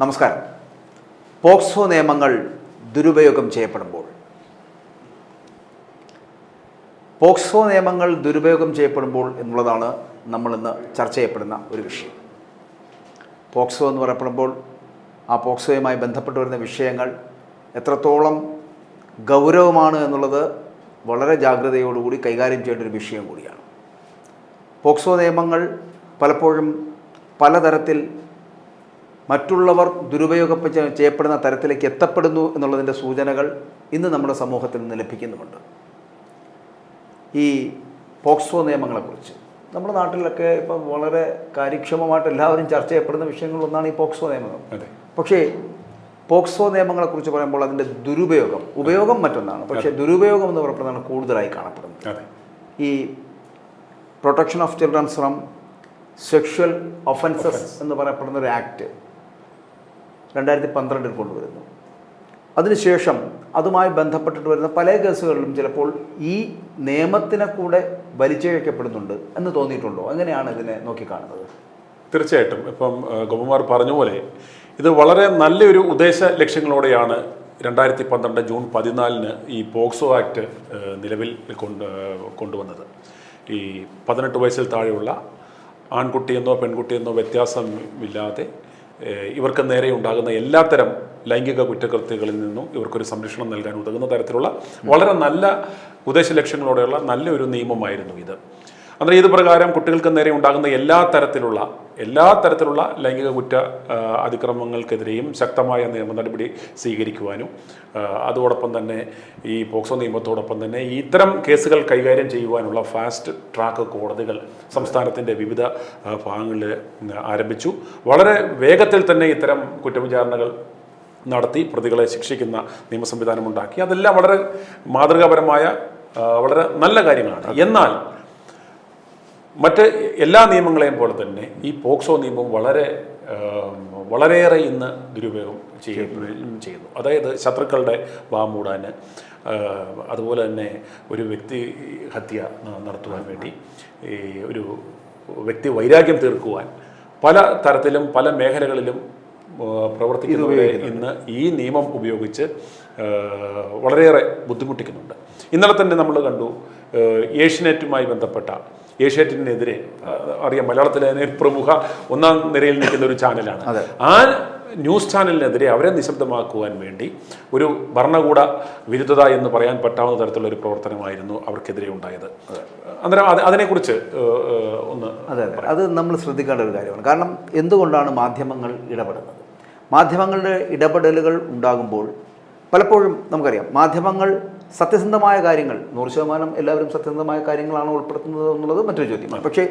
നമസ്കാരം. പോക്സോ നിയമങ്ങൾ ദുരുപയോഗം ചെയ്യപ്പെടുമ്പോൾ എന്നുള്ളതാണ് നമ്മളിന്ന് ചർച്ച ചെയ്യപ്പെടുന്ന ഒരു വിഷയം. പോക്സോ എന്ന് പറയപ്പെടുമ്പോൾ ആ പോക്സോയുമായി ബന്ധപ്പെട്ട് വരുന്ന വിഷയങ്ങൾ എത്രത്തോളം ഗൗരവമാണ് എന്നുള്ളത് വളരെ ജാഗ്രതയോടുകൂടി കൈകാര്യം ചെയ്യേണ്ട ഒരു വിഷയം കൂടിയാണ്. പോക്സോ നിയമങ്ങൾ പലപ്പോഴും പലതരത്തിൽ മറ്റുള്ളവർ ദുരുപയോഗം ചെയ്യപ്പെടുന്ന തരത്തിലേക്ക് എത്തപ്പെടുന്നു എന്നുള്ളതിൻ്റെ സൂചനകൾ ഇന്ന് നമ്മുടെ സമൂഹത്തിൽ നിന്ന് ലഭിക്കുന്നുമുണ്ട്. ഈ പോക്സോ നിയമങ്ങളെക്കുറിച്ച് നമ്മുടെ നാട്ടിലൊക്കെ ഇപ്പം വളരെ കാര്യക്ഷമമായിട്ട് എല്ലാവരും ചർച്ച ചെയ്യപ്പെടുന്ന വിഷയങ്ങളൊന്നാണ് ഈ പോക്സോ നിയമങ്ങൾ. പക്ഷേ പോക്സോ നിയമങ്ങളെക്കുറിച്ച് പറയുമ്പോൾ അതിൻ്റെ ഉപയോഗം മറ്റൊന്നാണ്, പക്ഷേ ദുരുപയോഗം എന്ന് പറയപ്പെടുന്നതാണ് കൂടുതലായി കാണപ്പെടുന്നത്. ഈ protection of children's from sexual offences എന്ന് പറയപ്പെടുന്ന ഒരു ആക്ട് 2012 കൊണ്ടുവരുന്നു. അതിനുശേഷം അതുമായി ബന്ധപ്പെട്ടിട്ട് വരുന്ന പല കേസുകളിലും ചിലപ്പോൾ ഈ നിയമത്തിനെ കൂടെ വലിച്ചിഴക്കപ്പെടുന്നുണ്ട് എന്ന് തോന്നിയിട്ടുണ്ടോ? എങ്ങനെയാണ് ഇതിനെ നോക്കിക്കാണുന്നത്? തീർച്ചയായിട്ടും ഇപ്പം ഗോപകുമാർ പറഞ്ഞ പോലെ ഇത് വളരെ നല്ലൊരു ഉദ്ദേശ ലക്ഷ്യങ്ങളോടെയാണ് 2012 ജൂൺ 14 ഈ പോക്സോ ആക്ട് നിലവിൽ കൊണ്ടുവന്നത്. ഈ 18 വയസ്സിൽ താഴെയുള്ള ആൺകുട്ടിയെന്നോ പെൺകുട്ടിയെന്നോ വ്യത്യാസമില്ലാതെ ഇവർക്ക് നേരെ ഉണ്ടാകുന്ന എല്ലാത്തരം ലൈംഗിക കുറ്റകൃത്യങ്ങളിൽ നിന്നും ഇവർക്കൊരു സംരക്ഷണം നൽകാൻ ഉതകുന്ന തരത്തിലുള്ള വളരെ നല്ല ഉദ്ദേശ ലക്ഷ്യങ്ങളോടെയുള്ള നല്ലൊരു നിയമമായിരുന്നു ഇത്. ಅಂದರೆ ഇത് പ്രകാരം കുട്ടികൾക്ക് നേരെ ഉണ്ടാകുന്ന എല്ലാ തരത്തിലുള്ള ലൈംഗിക കുറ്റ അതിക്രമങ്ങൾക്കെതിരെയും ശക്തമായ നിയമ നടപടി സ്വീകരിക്കുവാനും അതോടൊപ്പം തന്നെ ഈ പോക്സോ നിയമത്തോടൊപ്പം തന്നെ ഇത്തരം കേസുകൾ കൈകാര്യം ചെയ്യുവാനുള്ള ഫാസ്റ്റ് ട്രാക്ക് കോടതികൾ സംസ്ഥാനത്തിൻ്റെ വിവിധ ഭാഗങ്ങളിൽ ആരംഭിച്ചു. വളരെ വേഗത്തിൽ തന്നെ ഇത്തരം കുറ്റവിചാരണകൾ നടത്തി പ്രതികളെ ശിക്ഷിക്കുന്ന നിയമ സംവിധാനമുണ്ടാക്കി. അതെല്ലാം വളരെ മാതൃകാപരമായ വളരെ നല്ല കാര്യങ്ങളാണ്. എന്നാൽ മറ്റ് എല്ലാ നിയമങ്ങളെയും പോലെ തന്നെ ഈ പോക്സോ നിയമം വളരെയേറെ ഇന്ന് ദുരുപയോഗം ചെയ്യുന്നു. അതായത് ശത്രുക്കളുടെ വാമൂടാൻ, അതുപോലെ തന്നെ ഒരു വ്യക്തി ഹത്യ നടത്തുവാൻ വേണ്ടി, ഒരു വ്യക്തി വൈരാഗ്യം തീർക്കുവാൻ പല തരത്തിലും പല മേഖലകളിലും പ്രവർത്തിക്കുന്നവരെ ഇന്ന് ഈ നിയമം ഉപയോഗിച്ച് വളരെയേറെ ബുദ്ധിമുട്ടിക്കുന്നുണ്ട്. ഇന്നലെ തന്നെ നമ്മൾ കണ്ടു, ഏഷ്യനെറ്റുമായി ബന്ധപ്പെട്ട ഏഷ്യാനെറ്റിനെതിരെ അറിയാം, മലയാളത്തിലെ പ്രമുഖ ഒന്നാം നിരയിൽ നിൽക്കുന്ന ഒരു ചാനലാണ്. ആ ന്യൂസ് ചാനലിനെതിരെ അവരെ നിശബ്ദമാക്കുവാൻ വേണ്ടി ഒരു ഭരണകൂട വിരുദ്ധത എന്ന് പറയാൻ പറ്റാവുന്ന തരത്തിലുള്ള ഒരു പ്രവർത്തനമായിരുന്നു അവർക്കെതിരെ ഉണ്ടായത്. അന്നേരം അതിനെക്കുറിച്ച് ഒന്ന് അത് നമ്മൾ ശ്രദ്ധിക്കേണ്ട ഒരു കാര്യമാണ്. കാരണം എന്തുകൊണ്ടാണ് മാധ്യമങ്ങൾ ഇടപെടുന്നത്? മാധ്യമങ്ങളുടെ ഇടപെടലുകൾ ഉണ്ടാകുമ്പോൾ പലപ്പോഴും നമുക്കറിയാം, മാധ്യമങ്ങൾ സത്യസന്ധമായ കാര്യങ്ങൾ 100% എല്ലാവരും സത്യസന്ധമായ കാര്യങ്ങളാണ് ഉൾപ്പെടുത്തുന്നത് എന്നുള്ളത് മറ്റൊരു ചോദ്യമാണ്. പക്ഷേ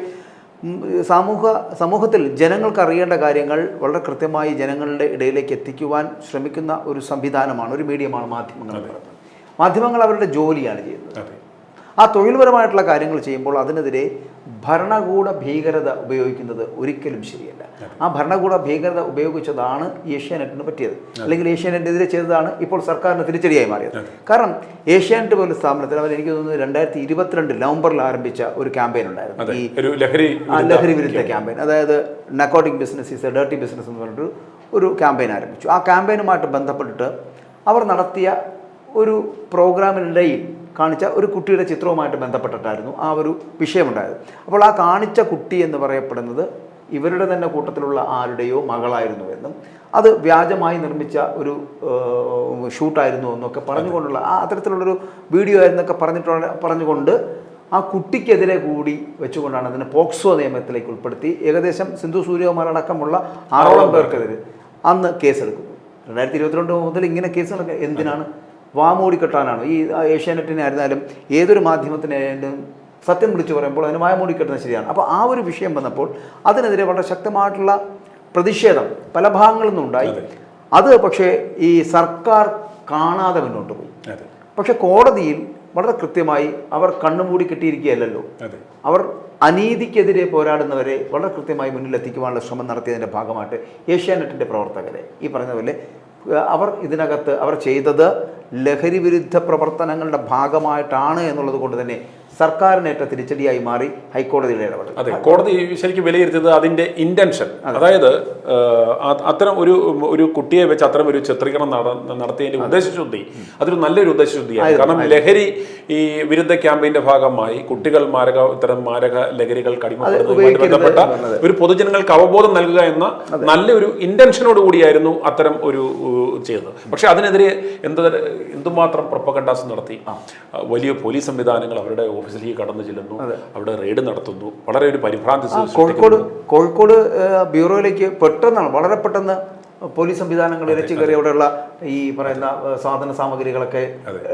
സമൂഹത്തിൽ ജനങ്ങൾക്ക് അറിയേണ്ട കാര്യങ്ങൾ വളരെ കൃത്യമായി ജനങ്ങളുടെ ഇടയിലേക്ക് എത്തിക്കുവാൻ ശ്രമിക്കുന്ന ഒരു സംവിധാനമാണ്, ഒരു മീഡിയമാണ് മാധ്യമങ്ങൾ. മാധ്യമങ്ങൾ അവരുടെ ജോലിയാണ് ചെയ്യുന്നത്. ആ തൊഴിൽപരമായിട്ടുള്ള കാര്യങ്ങൾ ചെയ്യുമ്പോൾ അതിനെതിരെ ഭരണകൂട ഭീകരത ഉപയോഗിക്കുന്നത് ഒരിക്കലും ശരിയല്ല. ആ ഭരണകൂട ഭീകരത ഉപയോഗിച്ചതാണ് ഏഷ്യാനെറ്റിന് പറ്റിയത്, അല്ലെങ്കിൽ ഏഷ്യാനെറ്റിനെതിരെ ചെയ്തതാണ് ഇപ്പോൾ സർക്കാരിന് തിരിച്ചടിയായി മാറിയത്. കാരണം ഏഷ്യാനെറ്റ് പോലുള്ള സ്ഥാപനത്തിൽ അവർ, എനിക്ക് തോന്നുന്നു 2022 നവംബറിൽ ആരംഭിച്ച ഒരു ക്യാമ്പയിൻ ഉണ്ടായിരുന്നു, ഈ ലഹരി വിരുദ്ധ ക്യാമ്പയിൻ. അതായത് narcotic business is A dirty business എന്ന് പറഞ്ഞിട്ട് ഒരു ക്യാമ്പയിൻ ആരംഭിച്ചു. ആ ക്യാമ്പയിനുമായിട്ട് ബന്ധപ്പെട്ടിട്ട് അവർ നടത്തിയ ഒരു പ്രോഗ്രാമിനിടയിൽ കാണിച്ച ഒരു കുട്ടിയുടെ ചിത്രവുമായിട്ട് ബന്ധപ്പെട്ടിട്ടായിരുന്നു ആ ഒരു വിഷയമുണ്ടായത്. അപ്പോൾ ആ കാണിച്ച കുട്ടി എന്ന് പറയപ്പെടുന്നത് ഇവരുടെ തന്നെ കൂട്ടത്തിലുള്ള ആരുടെയോ മകളായിരുന്നുവെന്നും അത് വ്യാജമായി നിർമ്മിച്ച ഒരു ഷൂട്ടായിരുന്നു എന്നൊക്കെ പറഞ്ഞുകൊണ്ടുള്ള അത്തരത്തിലുള്ളൊരു വീഡിയോ ആയിരുന്നൊക്കെ പറഞ്ഞുകൊണ്ട് ആ കുട്ടിക്കെതിരെ കൂടി വെച്ചുകൊണ്ടാണ് അതിനെ പോക്സോ നിയമത്തിലേക്ക് ഉൾപ്പെടുത്തി ഏകദേശം സിന്ധു സൂര്യകുമാരടക്കമുള്ള 6ഓളം പേർക്കെതിരെ അന്ന് കേസെടുക്കുന്നു. 2022 മുതൽ ഇങ്ങനെ കേസുകളൊക്കെ എന്തിനാണ്? വാമൂടിക്കെട്ടാനാണ്. ഈ ഏഷ്യാനെറ്റിനെ ആയിരുന്നാലും ഏതൊരു മാധ്യമത്തിനായാലും സത്യം വിളിച്ചു പറയുമ്പോൾ അതിന് വാമൂടിക്കെട്ടുന്നത് ശരിയാണ്. അപ്പോൾ ആ ഒരു വിഷയം വന്നപ്പോൾ അതിനെതിരെ വളരെ ശക്തമായിട്ടുള്ള പ്രതിഷേധം പല ഭാഗങ്ങളിൽ നിന്നുണ്ടായി. അത് പക്ഷേ ഈ സർക്കാർ കാണാതെ മുന്നോട്ട് പോയി. പക്ഷെ കോടതിയിൽ വളരെ കൃത്യമായി അവർ കണ്ണുമൂടി കെട്ടിയിരിക്കുകയല്ലോ, അവർ അനീതിക്കെതിരെ പോരാടുന്നവരെ വളരെ കൃത്യമായി മുന്നിലെത്തിക്കുവാനുള്ള ശ്രമം നടത്തിയതിൻ്റെ ഭാഗമായിട്ട് ഏഷ്യാനെറ്റിൻ്റെ പ്രവർത്തകരെ ഈ പറഞ്ഞ പോലെ അവർ ചെയ്തത് ലഹരി വിരുദ്ധ പ്രവർത്തനങ്ങളുടെ ഭാഗമായിട്ടാണ് എന്നുള്ളത് കൊണ്ട് തന്നെ സർക്കാരിനേറ്റ തിരിച്ചടിയായി മാറി ഹൈക്കോടതിയുടെ ഇടപെടൽ. അതെ, കോടതി ശരിക്കും വിലയിരുത്തിയത് അതിന്റെ ഇന്റൻഷൻ, അതായത് അത്തരം ഒരു കുട്ടിയെ വെച്ച് അത്തരം ഒരു ചിത്രീകരണം നടത്തിയതിന്റെ ഉദ്ദേശശുദ്ധി അതൊരു നല്ലൊരു ഉദ്ദേശശുദ്ധിയാണ്. കാരണം ലഹരി ഈ വിരുദ്ധ ക്യാമ്പയിന്റെ ഭാഗമായി കുട്ടികൾ ഇത്തരം മാരക ലഹരികൾ കടിമപ്പെടുന്നതുമായി ബന്ധപ്പെട്ട ഒരു പൊതുജനങ്ങൾക്ക് അവബോധം നൽകുക എന്ന നല്ലൊരു ഇന്റൻഷനോട് കൂടിയായിരുന്നു അത്തരം ഒരു ചെയ്തത്. പക്ഷെ അതിനെതിരെ എന്തുമാത്രം പ്രൊപ്പഗണ്ടാസ് നടത്തി. വലിയ പോലീസ് സംവിധാനങ്ങൾ അവരുടെ ഓഫീസിലേക്ക് കടന്നു ചെല്ലുന്നു, അവിടെ റെയ്ഡ് നടത്തുന്നു, വളരെ ഒരു പരിഭ്രാന്തി. കോഴിക്കോട് ബ്യൂറോയിലേക്ക് വളരെ പെട്ടെന്ന് പോലീസ് സംവിധാനങ്ങൾ ഇരച്ചു കയറി അവിടെയുള്ള ഈ പറയുന്ന സാധന സാമഗ്രികളൊക്കെ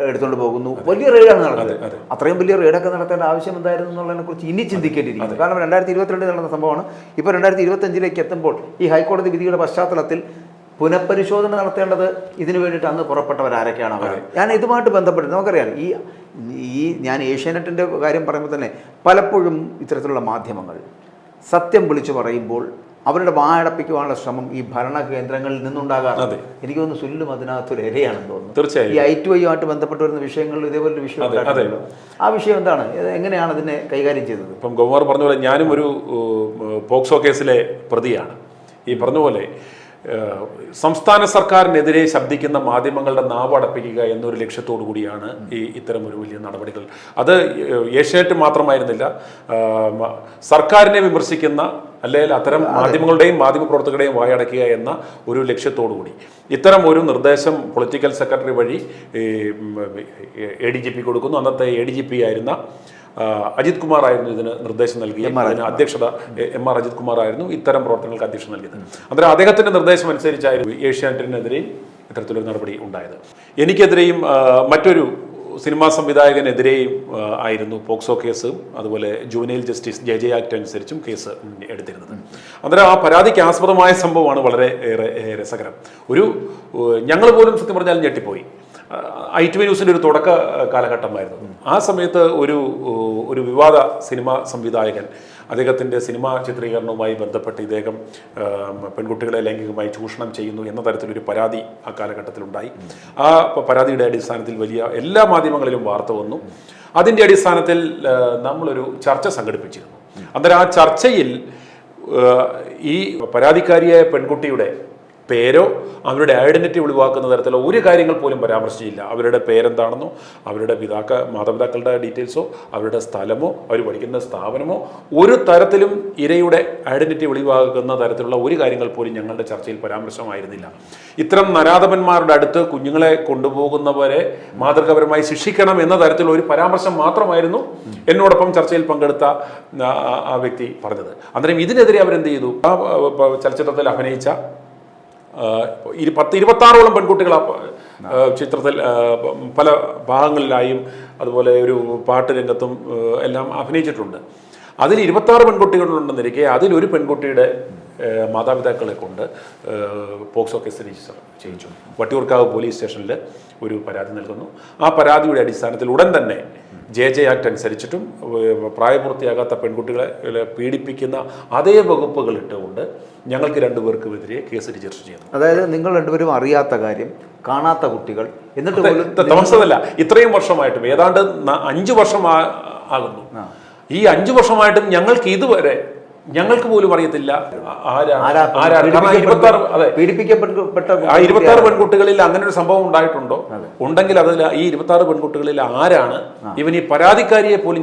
എടുത്തുകൊണ്ട് പോകുന്നു. വലിയ റെയ്ഡാണ് നടക്കുന്നത്. അത്രയും വലിയ റെയ്ഡൊക്കെ നടത്തേണ്ട ആവശ്യം എന്തായിരുന്നു എന്നുള്ളതിനെ കുറിച്ച് ഇനി ചിന്തിക്കേണ്ടിയിരിക്കുന്നു. കാരണം 2022 നടന്ന സംഭവമാണ്. ഇപ്പോൾ 2025 എത്തുമ്പോൾ ഈ ഹൈക്കോടതി വിധിയുടെ പശ്ചാത്തലത്തിൽ പുനഃപരിശോധന നടത്തേണ്ടത് ഇതിനു വേണ്ടിയിട്ട് അന്ന് പുറപ്പെട്ടവരാരൊക്കെയാണ് അവർ. ഞാൻ ഇതുമായിട്ട് ബന്ധപ്പെട്ട് നമുക്കറിയാം, ഞാൻ ഏഷ്യാനെറ്റിൻ്റെ കാര്യം പറയുമ്പോൾ തന്നെ പലപ്പോഴും ഇത്തരത്തിലുള്ള മാധ്യമങ്ങൾ സത്യം വിളിച്ചു പറയുമ്പോൾ അവരുടെ വായടപ്പിക്കുവാനുള്ള ശ്രമം ഈ ഭരണ കേന്ദ്രങ്ങളിൽ നിന്നുണ്ടാകാറുണ്ട്. എനിക്ക് തോന്നുന്നു സുല്ലും അതിനകത്തൊരു ഇരയാണെന്ന് തോന്നുന്നു. തീർച്ചയായും ഈ I2I ബന്ധപ്പെട്ട് വരുന്ന വിഷയങ്ങളിൽ ഇതേപോലൊരു വിഷയം ഉണ്ടായിട്ടുണ്ടല്ലോ. ആ വിഷയം എന്താണ്, എങ്ങനെയാണ് അതിനെ കൈകാര്യം ചെയ്തത്? ഇപ്പം ഗോകുമാർ പറഞ്ഞ പോലെ ഞാനും ഒരു പോക്സോ കേസിലെ പ്രതിയാണ്. ഈ പറഞ്ഞ പോലെ സംസ്ഥാന സർക്കാരിനെതിരെ ശബ്ദിക്കുന്ന മാധ്യമങ്ങളുടെ നാവ് അടപ്പിക്കുക എന്നൊരു ലക്ഷ്യത്തോടു കൂടിയാണ് ഇത്തരം ഒരു വലിയ നടപടികൾ. അത് ഏഷ്യാനെറ്റ് മാത്രമായിരുന്നില്ല, സർക്കാരിനെ വിമർശിക്കുന്ന അല്ലെങ്കിൽ അത്തരം മാധ്യമങ്ങളുടെയും മാധ്യമപ്രവർത്തകരുടെയും വായടക്കുക എന്ന ഒരു ലക്ഷ്യത്തോടു കൂടി ഇത്തരം ഒരു നിർദ്ദേശം പൊളിറ്റിക്കൽ സെക്രട്ടറി വഴി ADGP കൊടുക്കുന്നു. അന്നത്തെ ADGP ആയിരുന്ന അജിത് കുമാർ ആയിരുന്നു ഇതിന് നിർദ്ദേശം നൽകിയത്. അതിന് അധ്യക്ഷത MR അജിത് കുമാർ ആയിരുന്നു ഇത്തരം പ്രവർത്തനങ്ങൾക്ക് അധ്യക്ഷം നൽകിയത്. അന്നേരം അദ്ദേഹത്തിന്റെ നിർദ്ദേശം അനുസരിച്ചായിരുന്നു ഏഷ്യാനെറ്റിനെതിരെയും ഇത്തരത്തിലൊരു നടപടി ഉണ്ടായത്. എനിക്കെതിരെയും മറ്റൊരു സിനിമാ സംവിധായകനെതിരെയും ആയിരുന്നു പോക്സോ കേസും അതുപോലെ ജുവനൈൽ ജസ്റ്റിസ് JJ ആക്ട് അനുസരിച്ചും കേസ് എടുത്തിരുന്നത്. അന്നേരം ആ പരാതിക്ക് ആസ്പദമായ സംഭവമാണ് വളരെ ഏറെ രസകരം. ഞങ്ങൾ പോലും സത്യം പറഞ്ഞാൽ ഞെട്ടിപ്പോയി. I2 ന്യൂസിൻ്റെ ഒരു തുടക്ക കാലഘട്ടമായിരുന്നു. ആ സമയത്ത് ഒരു വിവാദ സിനിമാ സംവിധായകൻ അദ്ദേഹത്തിൻ്റെ സിനിമാ ചിത്രീകരണവുമായി ബന്ധപ്പെട്ട് ഇദ്ദേഹം പെൺകുട്ടികളെ ലൈംഗികമായി ചൂഷണം ചെയ്യുന്നു എന്ന തരത്തിലൊരു പരാതി ആ കാലഘട്ടത്തിലുണ്ടായി. ആ പരാതിയുടെ അടിസ്ഥാനത്തിൽ എല്ലാ മാധ്യമങ്ങളിലും വാർത്ത വന്നു. അതിൻ്റെ അടിസ്ഥാനത്തിൽ നമ്മളൊരു ചർച്ച സംഘടിപ്പിച്ചിരുന്നു. അന്നേരം ആ ചർച്ചയിൽ ഈ പരാതിക്കാരിയായ പെൺകുട്ടിയുടെ പേരോ അവരുടെ ഐഡന്റിറ്റി ഒഴിവാക്കുന്ന തരത്തിലുള്ള ഒരു കാര്യങ്ങൾ പോലും പരാമർശിച്ചില്ല. അവരുടെ പേരെന്താണെന്നോ അവരുടെ മാതാപിതാക്കളുടെ ഡീറ്റെയിൽസോ അവരുടെ സ്ഥലമോ അവർ പഠിക്കുന്ന സ്ഥാപനമോ ഒരു തരത്തിലും ഇരയുടെ ഐഡന്റിറ്റി ഒഴിവാക്കുന്ന തരത്തിലുള്ള ഒരു കാര്യങ്ങൾ പോലും ഞങ്ങളുടെ ചർച്ചയിൽ പരാമർശമായിരുന്നില്ല. ഇത്തരം നരാധപന്മാരുടെ അടുത്ത് കുഞ്ഞുങ്ങളെ കൊണ്ടുപോകുന്നവരെ മാതൃകാപരമായി ശിക്ഷിക്കണം എന്ന തരത്തിലുള്ള ഒരു പരാമർശം മാത്രമായിരുന്നു എന്നോടൊപ്പം ചർച്ചയിൽ പങ്കെടുത്ത ആ വ്യക്തി പറഞ്ഞത്. അന്നേരം ഇതിനെതിരെ അവരെന്ത് ചെയ്തു? ആ ചലച്ചിത്രത്തിൽ അഭിനയിച്ച 10-26 പെൺകുട്ടികൾ ചിത്രത്തിൽ പല ഭാഗങ്ങളിലായും അതുപോലെ ഒരു പാട്ട് രംഗത്തും എല്ലാം അഭിനയിച്ചിട്ടുണ്ട്. അതിൽ 26 പെൺകുട്ടികളുണ്ടെന്നിരിക്കെ അതിലൊരു പെൺകുട്ടിയുടെ മാതാപിതാക്കളെ കൊണ്ട് പോക്സോ കേസ് രജിസ്റ്റർ ചെയ്യിച്ചു. വട്ടിയൂർക്കാവ് പോലീസ് സ്റ്റേഷനിൽ ഒരു പരാതി നൽകുന്നു. ആ പരാതിയുടെ അടിസ്ഥാനത്തിൽ ഉടൻ തന്നെ JJ ആക്ട് അനുസരിച്ചിട്ടും പ്രായപൂർത്തിയാകാത്ത പെൺകുട്ടികളെ പീഡിപ്പിക്കുന്ന അതേ വകുപ്പുകൾ ഇട്ടുകൊണ്ട് ഞങ്ങൾക്ക് 2 പേർക്കുമെതിരെ കേസ് രജിസ്റ്റർ ചെയ്യുന്നു. അതായത് നിങ്ങൾ 2 പേരും അറിയാത്ത കാര്യം, കാണാത്ത കുട്ടികൾ, എന്നിട്ട് താമസമല്ല, ഇത്രയും വർഷമായിട്ടും ഏതാണ്ട് 5 വർഷം ആകുന്നു. ഈ 5 വർഷമായിട്ടും ഞങ്ങൾക്ക് പോലും അറിയത്തില്ല പീഡിപ്പിക്കപ്പെട്ട 26 പെൺകുട്ടികളിൽ അങ്ങനെ ഒരു സംഭവം ഉണ്ടായിട്ടുണ്ടോ, ഉണ്ടെങ്കിൽ അതിൽ ഈ 26 പെൺകുട്ടികളിൽ ആരാണ് ഇവൻ ഈ പരാതിക്കാരിയെ പോലും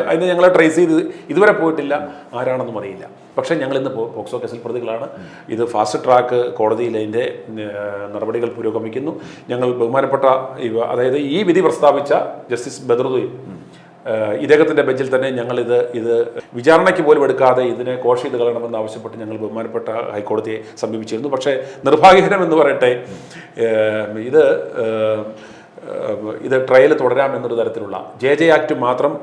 അതിന് ഞങ്ങളെ ട്രേസ് ചെയ്ത് ഇതുവരെ പോയിട്ടില്ല, ആരാണെന്നും അറിയില്ല. പക്ഷേ ഞങ്ങൾ ഇന്ന് പോക്സോ കേസിൽ പ്രതികളാണ്. ഇത് ഫാസ്റ്റ് ട്രാക്ക് കോടതിയിൽ അതിൻ്റെ നടപടികൾ പുരോഗമിക്കുന്നു. ഞങ്ങൾ ബഹുമാനപ്പെട്ട അതായത് ഈ വിധി പ്രസ്താവിച്ച ജസ്റ്റിസ് ബദറുദ്ദീൻ ഇദ്ദേഹത്തിൻ്റെ ബെഞ്ചിൽ തന്നെ ഇത് വിചാരണയ്ക്ക് പോലും എടുക്കാതെ ഇതിനെ കോഷ് ചെയ്ത് കളയണമെന്ന് ആവശ്യപ്പെട്ട് ഞങ്ങൾ ബഹുമാനപ്പെട്ട ഹൈക്കോടതിയെ സമീപിച്ചിരുന്നു. പക്ഷേ നിർഭാഗ്യകരം എന്ന് പറയട്ടെ, ഇത് ട്രയൽ തുടരാമെന്നൊരു തരത്തിലുള്ള JJ ആക്ട് മാത്രം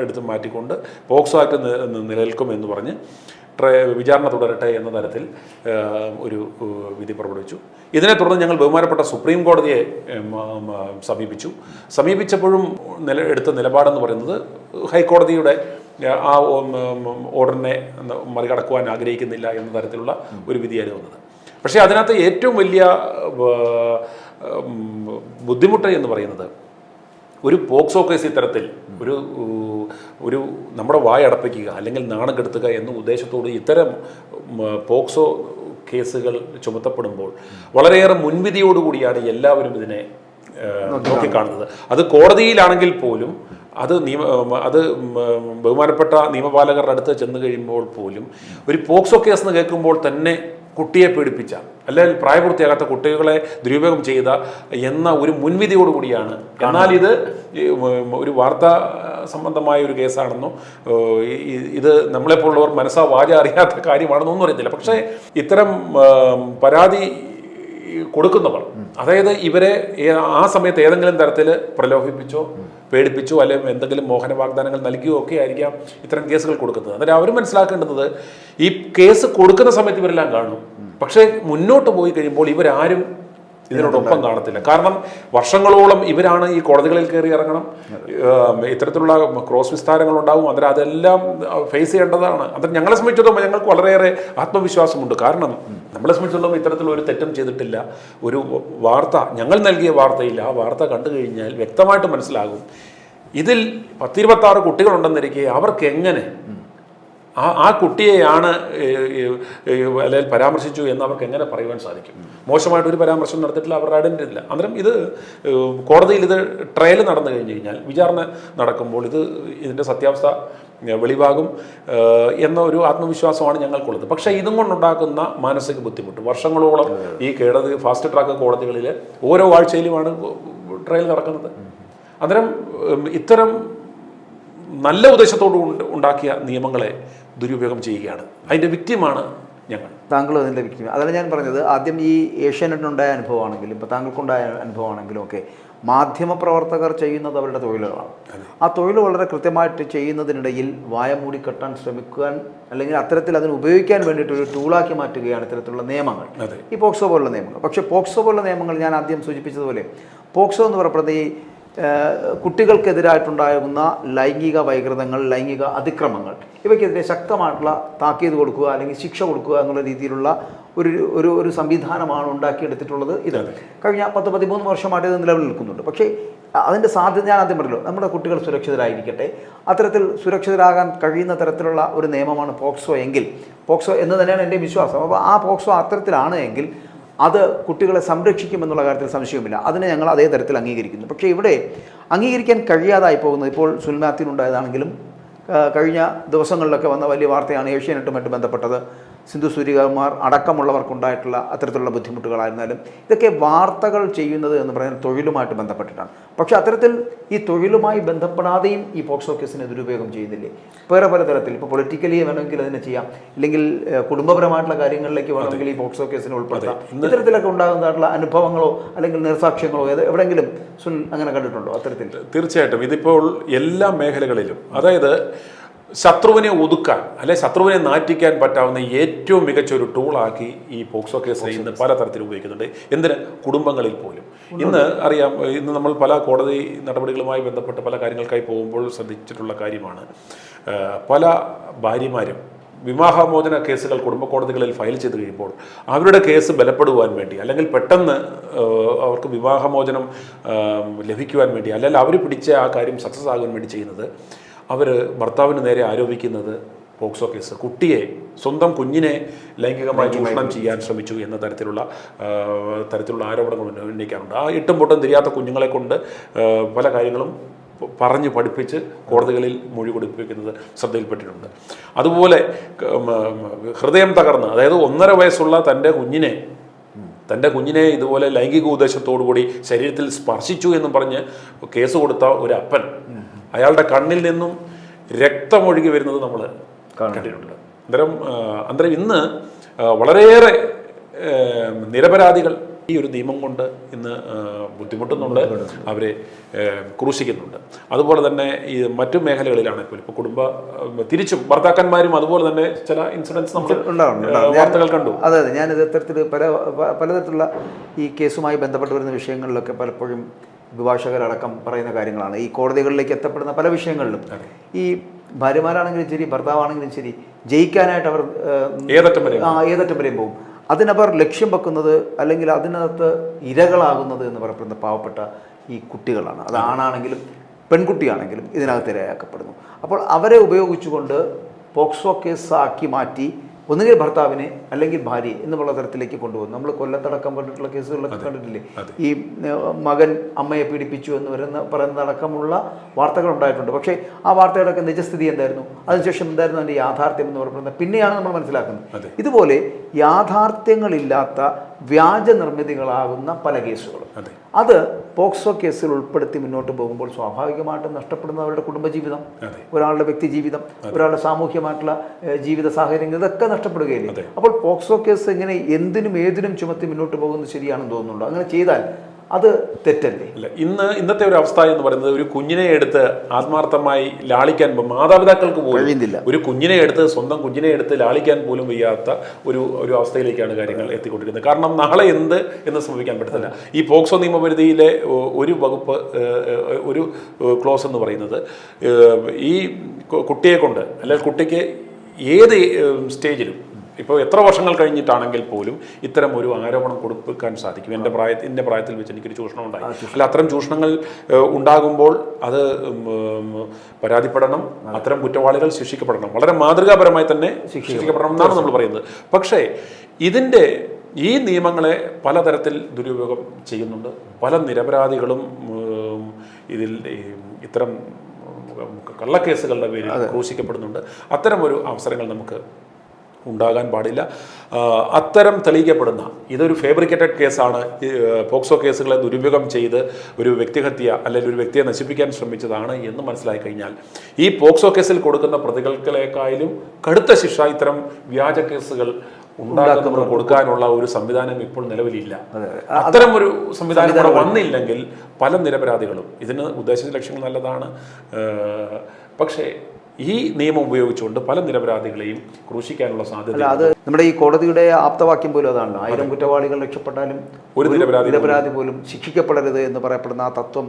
എടുത്ത് മാറ്റിക്കൊണ്ട് പോക്സോ ആക്ട് നിലനിൽക്കുമെന്ന് പറഞ്ഞ് വിചാരണ തുടരട്ടെ എന്ന തരത്തിൽ ഒരു വിധി പുറപ്പെടുവിച്ചു. ഇതിനെ തുടർന്ന് ഞങ്ങൾ ബഹുമാനപ്പെട്ട സുപ്രീം കോടതിയെ സമീപിച്ചപ്പോഴും എടുത്ത നിലപാടെന്ന് പറയുന്നത് ഹൈക്കോടതിയുടെ ആ ഓർഡറിനെ മറികടക്കുവാൻ ആഗ്രഹിക്കുന്നില്ല എന്ന തരത്തിലുള്ള ഒരു വിധിയായിരുന്നു വന്നത്. പക്ഷേ അതിനകത്ത് ഏറ്റവും വലിയ ബുദ്ധിമുട്ട് എന്ന് പറയുന്നത് ഒരു പോക്സോ കേസ് ഇത്തരത്തിൽ ഒരു നമ്മുടെ വായടപ്പിക്കുക അല്ലെങ്കിൽ നാണം കെടുത്തുക എന്ന ഉദ്ദേശത്തോട് ഇത്തരം പോക്സോ കേസുകൾ ചുമത്തപ്പെടുമ്പോൾ വളരെയേറെ മുൻവിധിയോടുകൂടിയാണ് എല്ലാവരും ഇതിനെ നോക്കിക്കാണുന്നത്. അത് കോടതിയിലാണെങ്കിൽ പോലും അത് ബഹുമാനപ്പെട്ട നിയമപാലകരുടെ അടുത്ത് ചെന്ന് കഴിയുമ്പോൾ പോലും ഒരു പോക്സോ കേസ് എന്ന് കേൾക്കുമ്പോൾ തന്നെ കുട്ടിയെ പീഡിപ്പിച്ച അല്ലെങ്കിൽ പ്രായപൂർത്തിയാകാത്ത കുട്ടികളെ ദുരുപയോഗം ചെയ്ത എന്ന ഒരു മുൻവിധിയോടുകൂടിയാണ്. എന്നാൽ ഇത് ഒരു വാർത്താ സംബന്ധമായ ഒരു കേസാണെന്നോ ഇത് നമ്മളെപ്പോലുള്ളവർ മനസ്സാ വാച അറിയാത്ത കാര്യമാണെന്നോ ഒന്നും അറിയത്തില്ല. പക്ഷേ ഇത്തരം പരാതി കൊടുക്കുന്നവർ, അതായത് ഇവരെ ആ സമയത്ത് ഏതെങ്കിലും തരത്തിൽ പ്രലോഭിപ്പിച്ചോ പേടിപ്പിച്ചോ അല്ലെങ്കിൽ എന്തെങ്കിലും മോഹന വാഗ്ദാനങ്ങൾ നൽകിയോ ഒക്കെ ആയിരിക്കാം ഇത്തരം കേസുകൾ കൊടുക്കുന്നത്. അന്നേരം അവർ മനസ്സിലാക്കേണ്ടത് ഈ കേസ് കൊടുക്കുന്ന സമയത്ത് ഇവരെല്ലാം കാണും, പക്ഷേ മുന്നോട്ട് പോയി കഴിയുമ്പോൾ ഇവരാരും ഇതിനോടൊപ്പം കാണത്തില്ല. കാരണം വർഷങ്ങളോളം ഇവരാണ് ഈ കോടതികളിൽ കയറി ഇറങ്ങണം, ഇത്തരത്തിലുള്ള ക്രോസ് വിസ്താരങ്ങൾ ഉണ്ടാവും. അന്നേരം അതെല്ലാം ഫേസ് ചെയ്യേണ്ടതാണ്. അന്നേരം ഞങ്ങളെ സംബന്ധിച്ചിടത്തോളം ഞങ്ങൾക്ക് വളരെയേറെ ആത്മവിശ്വാസമുണ്ട്. കാരണം നമ്മളെ സംബന്ധിച്ചിടത്തോളം ഇത്തരത്തിലൊരു തെറ്റും ചെയ്തിട്ടില്ല. ഒരു വാർത്ത, ഞങ്ങൾ നൽകിയ വാർത്തയില്ല, ആ വാർത്ത കണ്ടു കഴിഞ്ഞാൽ വ്യക്തമായിട്ട് മനസ്സിലാകും ഇതിൽ 10-26 കുട്ടികളുണ്ടെന്നിരിക്കെ അവർക്ക് എങ്ങനെ ആ കുട്ടിയെയാണ് അല്ലെങ്കിൽ പരാമർശിച്ചു എന്ന് അവർക്ക് എങ്ങനെ പറയുവാൻ സാധിക്കും? മോശമായിട്ടൊരു പരാമർശം നടത്തിയിട്ടില്ല, അവരുടെ ഐഡൻറ്റിറ്റി ഇല്ല. അന്നേരം ഇത് കോടതിയിൽ ഇത് ട്രയൽ നടന്നു കഴിഞ്ഞ് കഴിഞ്ഞാൽ, വിചാരണ നടക്കുമ്പോൾ ഇതിൻ്റെ സത്യാവസ്ഥ വെളിവാകും എന്ന ഒരു ആത്മവിശ്വാസമാണ് ഞങ്ങൾക്കുള്ളത്. പക്ഷേ ഇതും കൊണ്ടുണ്ടാക്കുന്ന മാനസിക ബുദ്ധിമുട്ട് വർഷങ്ങളോളം ഈ ഫാസ്റ്റ് ട്രാക്ക് കോടതികളിൽ ഓരോ ആഴ്ചയിലുമാണ് ട്രയൽ നടക്കുന്നത്. അന്നേരം ഇത്തരം നല്ല ഉദ്ദേശത്തോട് ഉണ്ടാക്കിയ നിയമങ്ങളെ ദുരുപയോഗം ചെയ്യുകയാണ്. അതിൻ്റെ വിക്റ്റിമാണ് ഞങ്ങൾ. താങ്കൾ അതിൻ്റെ വിക്റ്റിം. അതല്ല ഞാൻ പറഞ്ഞത്. ആദ്യം ഈ ഏഷ്യാനെറ്റിനുണ്ടായ അനുഭവമാണെങ്കിലും ഇപ്പോൾ താങ്കൾക്കുണ്ടായ അനുഭവമാണെങ്കിലും ഒക്കെ മാധ്യമപ്രവർത്തകർ ചെയ്യുന്നത് അവരുടെ തൊഴിലുകളാണ്. ആ തൊഴിൽ വളരെ കൃത്യമായിട്ട് ചെയ്യുന്നതിനിടയിൽ വായ മൂടിക്കെട്ടാൻ ശ്രമിക്കാൻ അല്ലെങ്കിൽ അത്തരത്തിൽ അതിന് ഉപയോഗിക്കാൻ വേണ്ടിയിട്ട് ഒരു ടൂളാക്കി മാറ്റുകയാണ് ഇത്തരത്തിലുള്ള നിയമങ്ങൾ, ഈ പോക്സോ പോലുള്ള നിയമങ്ങൾ. പക്ഷേ പോക്സോ പോലുള്ള നിയമങ്ങൾ ഞാൻ ആദ്യം സൂചിപ്പിച്ചതുപോലെ പോക്സോ എന്ന് പറയപ്പെടുന്ന ഈ കുട്ടികൾക്കെതിരായിട്ടുണ്ടാകുന്ന ലൈംഗിക വൈകൃതങ്ങൾ, ലൈംഗിക അതിക്രമങ്ങൾ, ഇവയ്ക്കെതിരെ ശക്തമായിട്ടുള്ള താക്കീത് കൊടുക്കുക അല്ലെങ്കിൽ ശിക്ഷ കൊടുക്കുക എന്നുള്ള രീതിയിലുള്ള ഒരു സംവിധാനമാണ് ഉണ്ടാക്കിയെടുത്തിട്ടുള്ളത്. ഇത് കഴിഞ്ഞ 10-13 വർഷമായിട്ട് ഇത് നിലവിൽ നിൽക്കുന്നുണ്ട്. പക്ഷേ അതിൻ്റെ സാധ്യത ഞാൻ ആദ്യം പറഞ്ഞല്ലോ, നമ്മുടെ കുട്ടികൾ സുരക്ഷിതരായിരിക്കട്ടെ, അത്തരത്തിൽ സുരക്ഷിതരാകാൻ കഴിയുന്ന തരത്തിലുള്ള ഒരു നിയമമാണ് പോക്സോ എങ്കിൽ, പോക്സോ എന്ന് തന്നെയാണ് എൻ്റെ വിശ്വാസം. അപ്പോൾ ആ പോക്സോ അത്തരത്തിലാണ് എങ്കിൽ അത് കുട്ടികളെ സംരക്ഷിക്കുമെന്നുള്ള കാര്യത്തിൽ സംശയമില്ല. അതിനെ ഞങ്ങൾ അതേ തരത്തിൽ അംഗീകരിക്കുന്നു. പക്ഷേ ഇവിടെ അംഗീകരിക്കാൻ കഴിയാതായി പോകുന്നത് ഇപ്പോൾ സുൽമാത്തിനുണ്ടായതാണെങ്കിലും കഴിഞ്ഞ ദിവസങ്ങളിലൊക്കെ വന്ന വലിയ വാർത്തയാണ് ഏഷ്യാനെറ്റുമായിട്ട് ബന്ധപ്പെട്ടത്. സിന്ധു സൂര്യകുമാർ അടക്കമുള്ളവർക്കുണ്ടായിട്ടുള്ള അത്തരത്തിലുള്ള ബുദ്ധിമുട്ടുകളായിരുന്നാലും ഇതൊക്കെ വാർത്തകൾ ചെയ്യുന്നത് എന്ന് പറയുന്നത് തൊഴിലുമായിട്ട് ബന്ധപ്പെട്ടിട്ടാണ്. പക്ഷേ അത്തരത്തിൽ ഈ തൊഴിലുമായി ബന്ധപ്പെടാതെയും ഈ പോക്സോ കേസിനെ ദുരുപയോഗം ചെയ്യുന്നില്ലേ? വേറെ പല തരത്തിൽ ഇപ്പോൾ പൊളിറ്റിക്കലി വേണമെങ്കിൽ അതിനെ ചെയ്യാം, ഇല്ലെങ്കിൽ കുടുംബപരമായിട്ടുള്ള കാര്യങ്ങളിലേക്ക് വേണമെങ്കിൽ ഈ പോക്സോ കേസിനെ ഉൾപ്പെടുത്താം. ഇത്തരത്തിലൊക്കെ ഉണ്ടാകുന്നതായിട്ടുള്ള അനുഭവങ്ങളോ അല്ലെങ്കിൽ നിർസാക്ഷ്യങ്ങളോ എവിടെയെങ്കിലും അങ്ങനെ കണ്ടിട്ടുണ്ടോ അത്തരത്തിൽ? തീർച്ചയായിട്ടും ഇതിപ്പോൾ എല്ലാ മേഖലകളിലും, അതായത് ശത്രുവിനെ ഒതുക്കാൻ അല്ലെ ശത്രുവിനെ നാറ്റിക്കാൻ പറ്റാവുന്ന ഏറ്റവും മികച്ച ഒരു ടൂളാക്കി ഈ പോക്സോ കേസ് ഇന്ന് പലതരത്തിൽ ഉപയോഗിക്കുന്നുണ്ട്. എന്തിന്? കുടുംബങ്ങളിൽ പോലും. ഇന്ന് അറിയാം, ഇന്ന് നമ്മൾ പല കോടതി നടപടികളുമായി ബന്ധപ്പെട്ട് പല കാര്യങ്ങൾക്കായി പോകുമ്പോൾ ശ്രദ്ധിച്ചിട്ടുള്ള കാര്യമാണ്, പല ഭാര്യമാരും വിവാഹമോചന കേസുകൾ കുടുംബ കോടതികളിൽ ഫയൽ ചെയ്ത് കഴിയുമ്പോൾ അവരുടെ കേസ് ബലപ്പെടുവാൻ വേണ്ടി അല്ലെങ്കിൽ പെട്ടെന്ന് അവർക്ക് വിവാഹമോചനം ലഭിക്കുവാൻ വേണ്ടി അല്ലെങ്കിൽ അവർ പിടിച്ച ആ കാര്യം സക്സസ് ആകാൻ വേണ്ടി ചെയ്യുന്നത്, അവർ ഭർത്താവിന് നേരെ ആരോപിക്കുന്നത് പോക്സോ കേസ്, കുട്ടിയെ, സ്വന്തം കുഞ്ഞിനെ ലൈംഗികമായി ചൂഷണം ചെയ്യാൻ ശ്രമിച്ചു എന്ന തരത്തിലുള്ള ആരോപണങ്ങൾ ഉന്നയിക്കാറുണ്ട്. ആ ഇട്ടും പൊട്ടും തിരിയാത്ത കുഞ്ഞുങ്ങളെ കൊണ്ട് പല കാര്യങ്ങളും പറഞ്ഞ് പഠിപ്പിച്ച് കോടതികളിൽ മൊഴി കൊടുപ്പിക്കുന്നത് ശ്രദ്ധയിൽപ്പെട്ടിട്ടുണ്ട്. അതുപോലെ ഹൃദയം തകർന്ന്, അതായത് 1.5 വയസ്സുള്ള തൻ്റെ കുഞ്ഞിനെ ഇതുപോലെ ലൈംഗിക ഉദ്ദേശത്തോടുകൂടി ശരീരത്തിൽ സ്പർശിച്ചു എന്നും പറഞ്ഞ് കേസ് കൊടുത്ത ഒരു അപ്പൻ, അയാളുടെ കണ്ണിൽ നിന്നും രക്തമൊഴുകി വരുന്നത് നമ്മൾ കണ്ടിട്ടുണ്ട്. അന്നേരം ഇന്ന് വളരെയേറെ നിരപരാധികൾ ഈ ഒരു നിയമം കൊണ്ട് ഇന്ന് ബുദ്ധിമുട്ടുന്നുണ്ട്, അവരെ ക്രൂശിക്കുന്നുണ്ട്. അതുപോലെ തന്നെ ഈ മറ്റു മേഖലകളിലാണ് ഇപ്പോൾ തിരിച്ചും ഭർത്താക്കന്മാരും അതുപോലെ തന്നെ ചില ഇൻസിഡൻസ് നമ്മൾ വാർത്തകൾ കണ്ടു. അതെ, ഞാനിത് ഇത്തരത്തിൽ പലതരത്തിലുള്ള ഈ കേസുമായി ബന്ധപ്പെട്ട് വരുന്ന വിഷയങ്ങളിലൊക്കെ പലപ്പോഴും അഭിഭാഷകരടക്കം പറയുന്ന കാര്യങ്ങളാണ്. ഈ കോടതികളിലേക്ക് എത്തപ്പെടുന്ന പല വിഷയങ്ങളിലും ഈ ഭാര്യമാരാണെങ്കിലും ശരി ഭർത്താവാണെങ്കിലും ശരി ജയിക്കാനായിട്ട് അവർ ഏതറ്റം വരെയും പോകും. അതിനവർ ലക്ഷ്യം വെക്കുന്നത് അല്ലെങ്കിൽ അതിനകത്ത് ഇരകളാകുന്നത് എന്ന് പറയപ്പെടുന്ന പാവപ്പെട്ട ഈ കുട്ടികളാണ്. അത് ആണാണെങ്കിലും പെൺകുട്ടിയാണെങ്കിലും ഇതിനകത്ത് ഇരയാക്കപ്പെടുന്നു. അപ്പോൾ അവരെ ഉപയോഗിച്ചുകൊണ്ട് പോക്സോ കേസാക്കി മാറ്റി ഒന്നുകിൽ ഭർത്താവിനെ അല്ലെങ്കിൽ ഭാര്യയെ എന്നുള്ള തരത്തിലേക്ക് കൊണ്ടുപോകുന്നു. നമ്മൾ കൊല്ലത്തടക്കം പറഞ്ഞിട്ടുള്ള കേസുകളിലൊക്കെ കണ്ടിട്ടില്ലേ, ഈ മകൻ അമ്മയെ പീഡിപ്പിച്ചു എന്ന് പറയുന്നതടക്കമുള്ള വാർത്തകൾ ഉണ്ടായിട്ടുണ്ട്. പക്ഷേ ആ വാർത്തയുടെയൊക്കെ നിജസ്ഥിതി എന്തായിരുന്നു, അതിനുശേഷം എന്തായിരുന്നു അതിൻ്റെ യാഥാർത്ഥ്യം എന്ന് പറയുന്നത് പിന്നെയാണ് നമ്മൾ മനസ്സിലാക്കുന്നത്. ഇതുപോലെ യാഥാർത്ഥ്യങ്ങളില്ലാത്ത വ്യാജ നിർമ്മിതികളാകുന്ന പല കേസുകളും അത് പോക്സോ കേസിൽ ഉൾപ്പെടുത്തി മുന്നോട്ട് പോകുമ്പോൾ സ്വാഭാവികമായിട്ടും നഷ്ടപ്പെടുന്ന അവരുടെ കുടുംബജീവിതം, ഒരാളുടെ വ്യക്തി ജീവിതം, ഒരാളുടെ സാമൂഹ്യമായിട്ടുള്ള ജീവിത സാഹചര്യങ്ങൾ, ഇതൊക്കെ നഷ്ടപ്പെടുകയില്ലേ. അപ്പോൾ പോക്സോ കേസ് ഇങ്ങനെ എന്തിനും ഏതിനും ചുമത്തി മുന്നോട്ട് പോകുന്നത് ശരിയാണെന്ന് തോന്നുന്നുണ്ടോ? അങ്ങനെ ചെയ്താൽ അത് തെറ്റല്ലേ? അല്ല, ഇന്നത്തെ ഒരു അവസ്ഥ എന്ന് പറയുന്നത് ഒരു കുഞ്ഞിനെ എടുത്ത് ആത്മാർത്ഥമായി ലാളിക്കാൻ മാതാപിതാക്കൾക്ക് പോലും ഒരു കുഞ്ഞിനെ എടുത്ത് സ്വന്തം കുഞ്ഞിനെ എടുത്ത് ലാളിക്കാൻ പോലും വയ്യാത്ത ഒരു അവസ്ഥയിലേക്കാണ് കാര്യങ്ങൾ എത്തിക്കൊണ്ടിരിക്കുന്നത്. കാരണം നാളെ എന്ത് എന്ന് സംഭവിക്കാൻ പറ്റത്തില്ല. ഈ പോക്സോ നിയമപരിധിയിലെ ഒരു വകുപ്പ്, ഒരു ക്ലോസ് എന്ന് പറയുന്നത് ഈ കുട്ടിയെ കൊണ്ട് അല്ലെങ്കിൽ കുട്ടിക്ക് ഏത് സ്റ്റേജിലും ഇപ്പോൾ എത്ര വർഷങ്ങൾ കഴിഞ്ഞിട്ടാണെങ്കിൽ പോലും ഇത്തരം ഒരു ആരോപണം കൊടുക്കാൻ സാധിക്കും. എൻ്റെ പ്രായത്തിൽ വെച്ച് എനിക്കൊരു ചൂഷണം ഉണ്ടായി, അല്ല അത്തരം ചൂഷണങ്ങൾ ഉണ്ടാകുമ്പോൾ അത് പരാതിപ്പെടണം, അത്തരം കുറ്റവാളികൾ ശിക്ഷിക്കപ്പെടണം, വളരെ മാതൃകാപരമായി തന്നെ ശിക്ഷിക്കപ്പെടണം എന്നാണ് നമ്മൾ പറയുന്നത്. പക്ഷേ ഈ നിയമങ്ങളെ പലതരത്തിൽ ദുരുപയോഗം ചെയ്യുന്നുണ്ട്. പല നിരപരാധികളും ഇത്തരം കള്ളക്കേസുകളുടെ പേരിൽ ക്രൂശിക്കപ്പെടുന്നുണ്ട്. അത്തരമൊരു അവസരങ്ങൾ നമുക്ക് ഉണ്ടാകാൻ പാടില്ല. അത്തരം തെളിയിക്കപ്പെടുന്ന ഇതൊരു ഫേബ്രിക്കേറ്റഡ് കേസാണ്, പോക്സോ കേസുകളെ ദുരുപയോഗം ചെയ്ത് ഒരു വ്യക്തിഹത്യ അല്ലെങ്കിൽ ഒരു വ്യക്തിയെ നശിപ്പിക്കാൻ ശ്രമിച്ചതാണ് എന്ന് മനസ്സിലായി കഴിഞ്ഞാൽ ഈ പോക്സോ കേസിൽ കൊടുക്കുന്ന പ്രതികളേക്കാളും കടുത്ത ശിക്ഷ ഇത്തരം വ്യാജ കേസുകൾ ഉണ്ടാക്കുന്നവർ കൊടുക്കാനുള്ള ഒരു സംവിധാനം ഇപ്പോൾ നിലവിലില്ല. അത്തരം ഒരു സംവിധാനം ഇവിടെ വന്നില്ലെങ്കിൽ പല നിരപരാധികളും, ഇതിന് ഉദ്ദേശിച്ച ലക്ഷ്യങ്ങൾ നല്ലതാണ്, പക്ഷേ ഈ നിയമം ഉപയോഗിച്ചുകൊണ്ട് പല നിരപരാധികളെയും ക്രൂശിക്കാനുള്ള സാധ്യത. അത് നമ്മുടെ ഈ കോടതിയുടെ ആപ്തവാക്യം പോലും അതാണ്, 1000 കുറ്റവാളികൾ രക്ഷപ്പെട്ടാലും ഒരു നിരപരാധി പോലും ശിക്ഷിക്കപ്പെടരുത് എന്ന് പറയപ്പെടുന്ന ആ തത്വം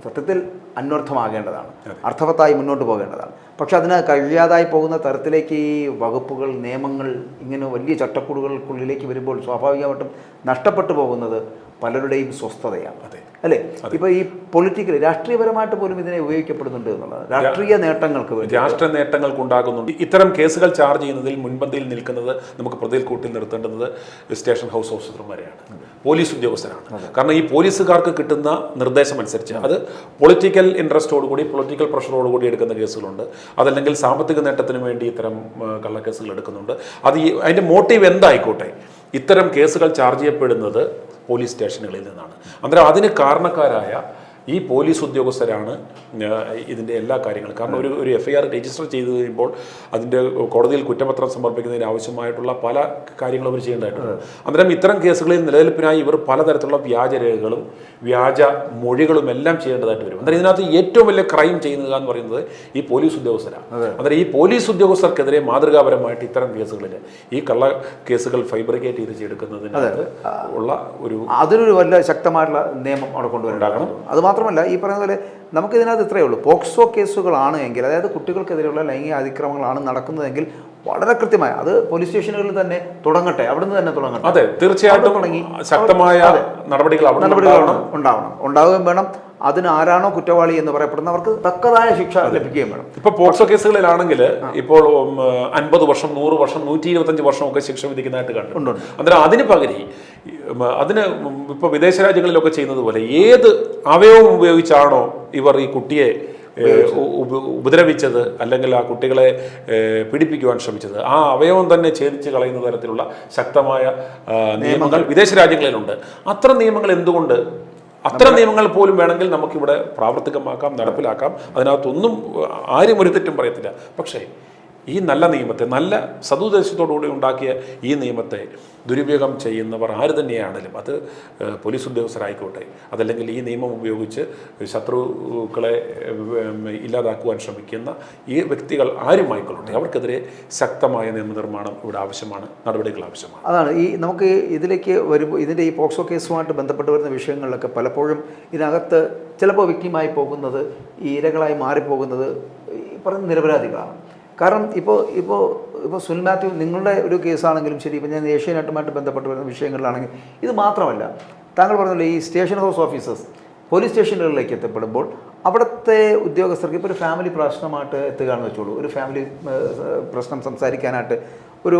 സത്യത്തിൽ അന്വർത്ഥമാകേണ്ടതാണ്, അർത്ഥവത്തായി മുന്നോട്ട് പോകേണ്ടതാണ്. പക്ഷെ അതിന് കഴിയാതായി പോകുന്ന തരത്തിലേക്ക് ഈ വകുപ്പുകൾ, നിയമങ്ങൾ ഇങ്ങനെ വലിയ ചട്ടക്കൂടുകൾക്കുള്ളിലേക്ക് വരുമ്പോൾ സ്വാഭാവികമായിട്ടും നഷ്ടപ്പെട്ടു പോകുന്നത് പലരുടെയും സ്വസ്ഥതയാണ്. അല്ലേ? ഇപ്പോൾ ഈ പൊളിറ്റിക്കലി രാഷ്ട്രീയപരമായിട്ട് പോലും ഇതിനെ ഉപയോഗിക്കപ്പെടുന്നുണ്ട് എന്നുള്ളത് രാഷ്ട്രീയ നേട്ടങ്ങൾക്ക് വേണ്ടി, രാഷ്ട്രീയ നേട്ടങ്ങൾക്ക് ഉണ്ടാകുന്നുണ്ട്. ഇത്തരം കേസുകൾ ചാർജ് ചെയ്യുന്നതിൽ മുൻപന്തിയിൽ നിൽക്കുന്നത് നമുക്ക് പ്രതിയിൽ കൂട്ടി നിർത്തേണ്ടത് സ്റ്റേഷൻ ഹൗസ് ഓഫീസർമാരെയാണ്, പോലീസ് ഉദ്യോഗസ്ഥരാണ്. കാരണം ഈ പോലീസുകാർക്ക് കിട്ടുന്ന നിർദ്ദേശം അനുസരിച്ച് അത് പൊളിറ്റിക്കൽ ഇൻട്രസ്റ്റോടുകൂടി, പൊളിറ്റിക്കൽ പ്രഷറോടുകൂടി എടുക്കുന്ന കേസുകളുണ്ട്. അതല്ലെങ്കിൽ സാമ്പത്തിക നേട്ടത്തിന് വേണ്ടി ഇത്തരം കള്ളക്കേസുകൾ എടുക്കുന്നുണ്ട്. അതിൻ്റെ മോട്ടീവ് എന്തായിക്കോട്ടെ, ഇത്തരം കേസുകൾ ചാർജ് ചെയ്യപ്പെടുന്നത് പോലീസ് സ്റ്റേഷനുകളിൽ നിന്നാണ്. അന്നേരം അതിന് കാരണക്കാരായ ഈ പോലീസ് ഉദ്യോഗസ്ഥരാണ് ഇതിൻ്റെ എല്ലാ കാര്യങ്ങളും. കാരണം ഒരു FIR രജിസ്റ്റർ ചെയ്ത് കഴിയുമ്പോൾ അതിൻ്റെ കോടതിയിൽ കുറ്റപത്രം സമർപ്പിക്കുന്നതിന് ആവശ്യമായിട്ടുള്ള പല കാര്യങ്ങളും അവർ ചെയ്യേണ്ടതായിട്ടുണ്ട്. അന്നേരം ഇത്തരം കേസുകളിൽ നിലനിൽപ്പിനായി ഇവർ പലതരത്തിലുള്ള വ്യാജരേഖകളും വ്യാജ മൊഴികളും എല്ലാം ചെയ്യേണ്ടതായിട്ട് വരും. അന്നേരം ഇതിനകത്ത് ഏറ്റവും വലിയ ക്രൈം ചെയ്യുന്നത് എന്ന് പറയുന്നത് ഈ പോലീസ് ഉദ്യോഗസ്ഥരാണ്. അന്നേരം ഈ പോലീസ് ഉദ്യോഗസ്ഥർക്കെതിരെ മാതൃകാപരമായിട്ട് ഇത്തരം കേസുകളിൽ ഈ കള്ള കേസുകൾ ഫൈബ്രിക്കേറ്റ് ചെയ്ത് ചെയ്തെടുക്കുന്നതിന് ഉള്ള അതിനൊരു വലിയ ശക്തമായിട്ടുള്ള നിയമം അവിടെ കൊണ്ടുവരേണ്ടതാണ്. അത് മാത്രമല്ല, ഈ പറയുന്ന പോലെ നമുക്കിതിനകത്ത് ഇത്രയേ ഉള്ളൂ, പോക്സോ കേസുകളാണ് എങ്കിൽ, അതായത് കുട്ടികൾക്കെതിരെയുള്ള ലൈംഗിക അതിക്രമങ്ങളാണ് നടക്കുന്നതെങ്കിൽ വളരെ കൃത്യമായ അത് പോലീസ് സ്റ്റേഷനുകളിൽ തന്നെ തുടങ്ങട്ടെ, അവിടുന്ന് തന്നെ തുടങ്ങട്ടെ. അതെ, തീർച്ചയായിട്ടും ശക്തമായ നടപടികൾ ഉണ്ടാവുകയും വേണം. അതിന് ആരാണോ കുറ്റവാളി എന്ന് പറയപ്പെടുന്നവർക്ക് തക്കതായ ശിക്ഷ ലഭിക്കുകയും വേണം. ഇപ്പൊ പോക്സോ കേസുകളിലാണെങ്കിൽ ഇപ്പോൾ 50 വർഷം, 100 വർഷം, 125 വർഷം ഒക്കെ ശിക്ഷ വിധിക്കുന്നതായിട്ട് കണ്ടു. അന്നേരം അതിന് പകരം ഇപ്പൊ വിദേശ രാജ്യങ്ങളിലൊക്കെ ചെയ്യുന്നത് പോലെ ഏത് അവയവം ഉപയോഗിച്ചാണോ ഇവർ ഈ കുട്ടിയെ ഉപദ്രവിച്ചത് അല്ലെങ്കിൽ ആ കുട്ടികളെ പീഡിപ്പിക്കുവാൻ ശ്രമിച്ചത്, ആ അവയവം തന്നെ ഛേദിച്ച് കളയുന്ന തരത്തിലുള്ള ശക്തമായ നിയമങ്ങൾ വിദേശ രാജ്യങ്ങളിലുണ്ട്. അത്തരം നിയമങ്ങൾ എന്തുകൊണ്ട്, അത്തരം നിയമങ്ങൾ പോലും വേണമെങ്കിൽ നമുക്കിവിടെ പ്രാവർത്തികമാക്കാം, നടപ്പിലാക്കാം. അതിനകത്തൊന്നും ആരും ഒരു തെറ്റും പറയത്തില്ല. പക്ഷേ ഈ നല്ല നിയമത്തെ, നല്ല സതുദ്ദേശത്തോടുകൂടി ഉണ്ടാക്കിയ ഈ നിയമത്തെ ദുരുപയോഗം ചെയ്യുന്നവർ ആര് തന്നെയാണെങ്കിലും, അത് പോലീസ് ഉദ്യോഗസ്ഥരായിക്കോട്ടെ, അതല്ലെങ്കിൽ ഈ നിയമം ഉപയോഗിച്ച് ശത്രുക്കളെ ഇല്ലാതാക്കുവാൻ ശ്രമിക്കുന്ന ഈ വ്യക്തികൾ ആരുമായിക്കൊള്ളട്ടെ, അവർക്കെതിരെ ശക്തമായ നിയമനിർമ്മാണം ഇവിടെ ആവശ്യമാണ്, നടപടികൾ ആവശ്യമാണ്. അതാണ് ഈ നമുക്ക് ഇതിലേക്ക് വരുമ്പോൾ ഇതിൻ്റെ ഈ പോക്സോ കേസുമായിട്ട് ബന്ധപ്പെട്ട് വരുന്ന വിഷയങ്ങളിലൊക്കെ പലപ്പോഴും ഇതിനകത്ത് ചിലപ്പോൾ വിക്ടിമായി പോകുന്നത്, ഈ ഇരകളായി മാറിപ്പോകുന്നത് ഈ പറയുന്ന നിരപരാധികളാണ്. കാരണം ഇപ്പോൾ സുനിൽ മാത്യു, നിങ്ങളുടെ ഒരു കേസാണെങ്കിലും ശരി, ഇപ്പം ഞാൻ ഏഷ്യാനെറ്റുമായിട്ട് ബന്ധപ്പെട്ട് വരുന്ന വിഷയങ്ങളിലാണെങ്കിൽ ഇത് മാത്രമല്ല, താങ്കൾ പറഞ്ഞല്ലോ ഈ സ്റ്റേഷൻ ഹൗസ് ഓഫീസേഴ്സ്, പോലീസ് സ്റ്റേഷനുകളിലേക്ക് എത്തപ്പെടുമ്പോൾ അവിടുത്തെ ഉദ്യോഗസ്ഥർക്ക് ഇപ്പോൾ ഒരു ഫാമിലി പ്രശ്നമായിട്ട് എത്തുകയാണെന്ന് വെച്ചോളൂ. ഒരു ഫാമിലി പ്രശ്നം സംസാരിക്കാനായിട്ട് ഒരു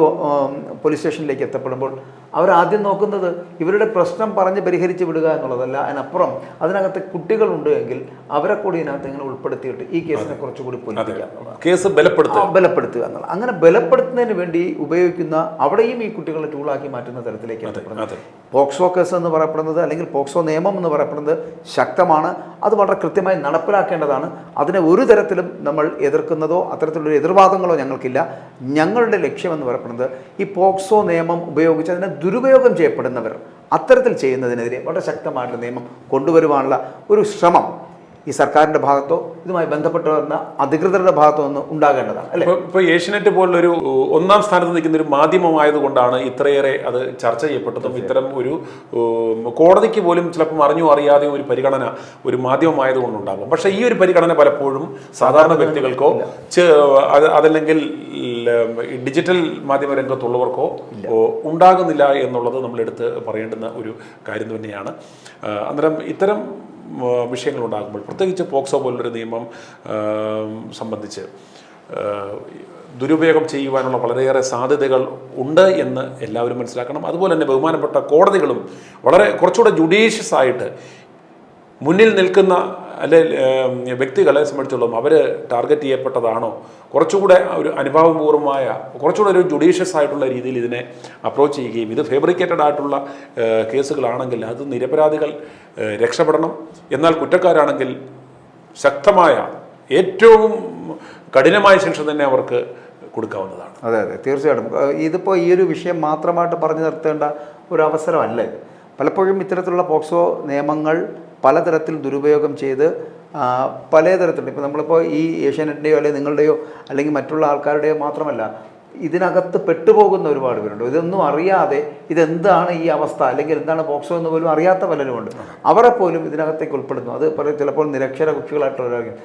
പോലീസ് സ്റ്റേഷനിലേക്ക് എത്തപ്പെടുമ്പോൾ അവരാദ്യം നോക്കുന്നത് ഇവരുടെ പ്രശ്നം പറഞ്ഞ് പരിഹരിച്ച് വിടുക എന്നുള്ളതല്ല. അതിനപ്പുറം അതിനകത്ത് കുട്ടികളുണ്ട് എങ്കിൽ അവരെ കൂടി ഇതിനകത്ത് ഇങ്ങനെ ഉൾപ്പെടുത്തിയിട്ട് ഈ കേസിനെ കുറച്ചുകൂടി പൊലിപ്പിക്കുക, കേസ് ബലപ്പെടുത്തുക എന്നുള്ള. അങ്ങനെ ബലപ്പെടുത്തുന്നതിന് വേണ്ടി ഉപയോഗിക്കുന്ന അവിടെയും ഈ കുട്ടികളെ ടൂളാക്കി മാറ്റുന്ന തരത്തിലേക്ക് എത്തപ്പെടുന്നത്. പോക്സോ കേസ് എന്ന് പറയപ്പെടുന്നത് അല്ലെങ്കിൽ പോക്സോ നിയമം എന്ന് പറയപ്പെടുന്നത് ശക്തമാണ്. അത് വളരെ കൃത്യമായി നടപ്പിലാക്കേണ്ടതാണ്. അതിനെ ഒരു തരത്തിലും നമ്മൾ എതിർക്കുന്നതോ അത്തരത്തിലുള്ള എതിർവാദങ്ങളോ ഞങ്ങൾക്കില്ല. ഞങ്ങളുടെ ലക്ഷ്യമെന്ന് പറയപ്പെടുന്നത് ഈ പോക്സോ നിയമം ഉപയോഗിച്ച് അതിനെ ദുരുപയോഗം ചെയ്യപ്പെടുന്നവർ അത്തരത്തിൽ ചെയ്യുന്നതിനെതിരെ വളരെ ശക്തമായിട്ടുള്ള നിയമം കൊണ്ടുവരുവാനുള്ള ഒരു ശ്രമം ഈ സർക്കാരിൻ്റെ ഭാഗത്തോ ഇതുമായി ബന്ധപ്പെട്ട് വന്ന അധികൃതരുടെ ഭാഗത്തോ നിന്ന് ഉണ്ടാകേണ്ടതാണ് അല്ലേ. ഇപ്പോൾ ഏഷ്യനെറ്റ് പോലുള്ളൊരു ഒന്നാം സ്ഥാനത്ത് നിൽക്കുന്ന ഒരു മാധ്യമമായതുകൊണ്ടാണ് ഇത്രയേറെ അത് ചർച്ച ചെയ്യപ്പെട്ടതും ഇത്തരം ഒരു കോടതിക്ക് പോലും ചിലപ്പോൾ അറിഞ്ഞോ അറിയാതെയോ ഒരു പരിഗണന ഒരു മാധ്യമമായതുകൊണ്ടുണ്ടാകും. പക്ഷേ ഈ ഒരു പരിഗണന പലപ്പോഴും സാധാരണ വ്യക്തികൾക്കോ അതല്ലെങ്കിൽ ഡിജിറ്റൽ മാധ്യമ രംഗത്തുള്ളവർക്കോ ഉണ്ടാകുന്നില്ല എന്നുള്ളത് നമ്മളെടുത്ത് പറയേണ്ടുന്ന ഒരു കാര്യം തന്നെയാണ്. അന്നേരം ഇത്തരം വിഷയങ്ങളുണ്ടാകുമ്പോൾ പ്രത്യേകിച്ച് പോക്സോ പോലുള്ളൊരു നിയമം സംബന്ധിച്ച് ദുരുപയോഗം ചെയ്യുവാനുള്ള വളരെയേറെ സാധ്യതകൾ ഉണ്ട് എന്ന് എല്ലാവരും മനസ്സിലാക്കണം. അതുപോലെ തന്നെ ബഹുമാനപ്പെട്ട കോടതികളും വളരെ കുറച്ചുകൂടെ ജുഡീഷ്യസ് ആയിട്ട് മുന്നിൽ നിൽക്കുന്ന വ്യക്തികളെ സംബന്ധിച്ചുള്ളതും അവർ ടാർഗറ്റ് ചെയ്യപ്പെട്ടതാണോ കുറച്ചുകൂടെ ഒരു അനുഭാവപൂർവമായ കുറച്ചുകൂടെ ഒരു ജുഡീഷ്യസ് ആയിട്ടുള്ള രീതിയിൽ ഇതിനെ അപ്രോച്ച് ചെയ്യുകയും ഇത് ഫേബ്രിക്കേറ്റഡ് ആയിട്ടുള്ള കേസുകളാണെങ്കിൽ അത് നിരപരാധികൾ രക്ഷപ്പെടണം, എന്നാൽ കുറ്റക്കാരാണെങ്കിൽ ശക്തമായ ഏറ്റവും കഠിനമായ ശിക്ഷ തന്നെ അവർക്ക് കൊടുക്കാവുന്നതാണ്. അതെ അതെ തീർച്ചയായിട്ടും. ഇതിപ്പോൾ ഈ ഒരു വിഷയം മാത്രമായിട്ട് പറഞ്ഞു നിർത്തേണ്ട ഒരു അവസരമല്ല ഇത്. പലപ്പോഴും ഇത്തരത്തിലുള്ള പോക്സോ നിയമങ്ങൾ പലതരത്തിൽ ദുരുപയോഗം ചെയ്ത് പലതരത്തിലുണ്ട്. ഇപ്പോൾ നമ്മളിപ്പോൾ ഈ ഏഷ്യാനെറ്റിൻ്റെയോ അല്ലെങ്കിൽ നിങ്ങളുടെയോ അല്ലെങ്കിൽ മറ്റുള്ള ആൾക്കാരുടെയോ മാത്രമല്ല ഇതിനകത്ത് പെട്ടുപോകുന്ന ഒരുപാട് പേരുണ്ട്. ഇതൊന്നും അറിയാതെ ഇതെന്താണ് ഈ അവസ്ഥ അല്ലെങ്കിൽ എന്താണ് പോക്സോ എന്ന് പോലും അറിയാത്ത പലരുമുണ്ട്. അവരെ പോലും ഇതിനകത്തേക്ക് ഉൾപ്പെടുന്നു. അത് ചിലപ്പോൾ നിരക്ഷര കുട്ടികളായിട്ടുള്ളവരായിരിക്കും,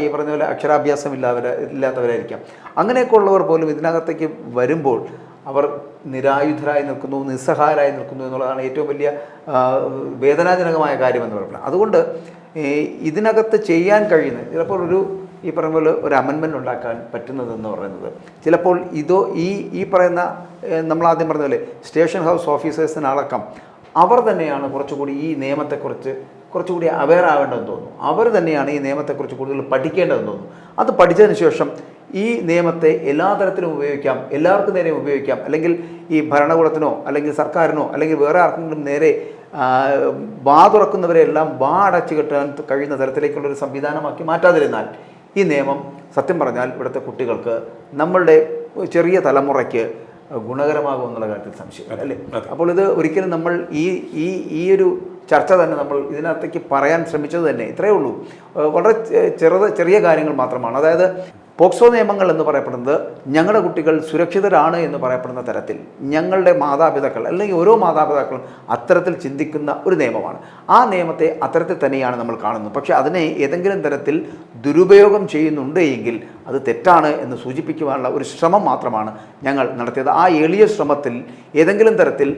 ഈ പറഞ്ഞ പോലെ അക്ഷരാഭ്യാസം ഇല്ലാത്തവരായിരിക്കാം. അങ്ങനെയൊക്കെ ഉള്ളവർ പോലും ഇതിനകത്തേക്ക് വരുമ്പോൾ അവർ നിരായുധരായി നിൽക്കുന്നു, നിസ്സഹായരായി നിൽക്കുന്നു എന്നുള്ളതാണ് ഏറ്റവും വലിയ വേദനാജനകമായ കാര്യമെന്ന് പറയുന്നത്. അതുകൊണ്ട് ഇതിനകത്ത് ചെയ്യാൻ കഴിയുന്നത് ചിലപ്പോൾ ഈ പറയുന്ന പോലെ ഒരു അമെൻമെൻറ്റ് ഉണ്ടാക്കാൻ പറ്റുന്നതെന്ന് പറയുന്നത് ചിലപ്പോൾ ഈ പറയുന്ന നമ്മളാദ്യം പറഞ്ഞ പോലെ സ്റ്റേഷൻ ഹൗസ് ഓഫീസേഴ്സിനടക്കം അവർ തന്നെയാണ് കുറച്ചുകൂടി ഈ നിയമത്തെക്കുറിച്ച് കുറച്ചുകൂടി അവെയർ ആവേണ്ടതെന്ന് തോന്നുന്നു. അവർ തന്നെയാണ് ഈ നിയമത്തെക്കുറിച്ച് കൂടുതൽ പഠിക്കേണ്ടതെന്ന് തോന്നുന്നു. അത് പഠിച്ചതിന് ശേഷം ഈ നിയമത്തെ എല്ലാ തരത്തിലും ഉപയോഗിക്കാം, എല്ലാവർക്കും നേരെ ഉപയോഗിക്കാം, അല്ലെങ്കിൽ ഈ ഭരണകൂടത്തിനോ അല്ലെങ്കിൽ സർക്കാരിനോ അല്ലെങ്കിൽ വേറെ ആർക്കെങ്കിലും നേരെ തുറക്കുന്നവരെല്ലാം അടച്ചു കെട്ടാൻ കഴിയുന്ന തരത്തിലേക്കുള്ളൊരു സംവിധാനമാക്കി മാറ്റാതിരുന്നാൽ ഈ നിയമം സത്യം പറഞ്ഞാൽ ഇവിടുത്തെ കുട്ടികൾക്ക് നമ്മളുടെ ചെറിയ തലമുറയ്ക്ക് ഗുണകരമാകും എന്നുള്ള കാര്യത്തിൽ സംശയം അല്ലേ. അപ്പോൾ ഇത് ഒരിക്കലും നമ്മൾ ഈ ഒരു ചർച്ച തന്നെ നമ്മൾ ഇതിനകത്തേക്ക് പറയാൻ ശ്രമിച്ചത് തന്നെ ഇത്രയേ ഉള്ളൂ. വളരെ ചെറിയ കാര്യങ്ങൾ മാത്രമാണ്. അതായത് പോക്സോ നിയമങ്ങൾ എന്ന് പറയപ്പെടുന്നത് ഞങ്ങളുടെ കുട്ടികൾ സുരക്ഷിതരാണ് എന്ന് പറയപ്പെടുന്ന തരത്തിൽ ഞങ്ങളുടെ മാതാപിതാക്കൾ അല്ലെങ്കിൽ ഓരോ മാതാപിതാക്കളും അത്തരത്തിൽ ചിന്തിക്കുന്ന ഒരു നിയമമാണ്. ആ നിയമത്തെ അത്തരത്തിൽ തന്നെയാണ് നമ്മൾ കാണുന്നത്. പക്ഷേ അതിനെ ഏതെങ്കിലും തരത്തിൽ ദുരുപയോഗം ചെയ്യുന്നുണ്ട് എങ്കിൽ അത് തെറ്റാണ് എന്ന് സൂചിപ്പിക്കുവാനുള്ള ഒരു ശ്രമം മാത്രമാണ് ഞങ്ങൾ നടത്തിയത്. ആ എളിയ ശ്രമത്തിൽ ഏതെങ്കിലും തരത്തിൽ